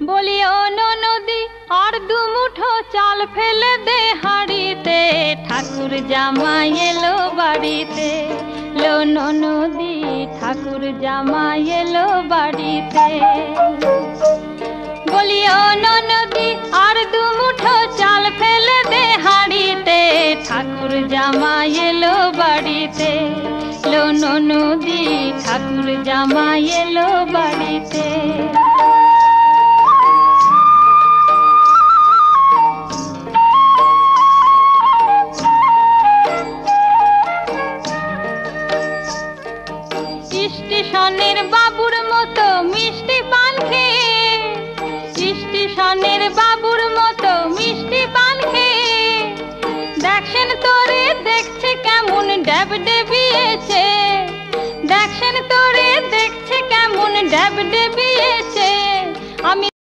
বলি ও ননদি আর দুমুঠো চাল ফেলে দে হাঁড়িতে, ঠাকুর জামাই এলো বাড়িতে। লো ননদি ঠাকুর জামাই এলো বাড়িতে। বলি ও ননদি আর দুমুঠো চাল ফেলে দে হাঁড়িতে, ঠাকুর জামাই এলো বাড়িতে। লো ননদি ঠাকুর জামাই এলো বাড়িতে। স্টেশনের বাবুর মতো মিষ্টি পান খেয়ে, স্টেশনের বাবুর মতো মিষ্টি পান খেয়ে, দেখছেন তোরে দেখছে কেমন ড্যাব ডেবিয়েছে, দেখছেন তোরে দেখছে কেমন ড্যাব ডেবিয়েছে।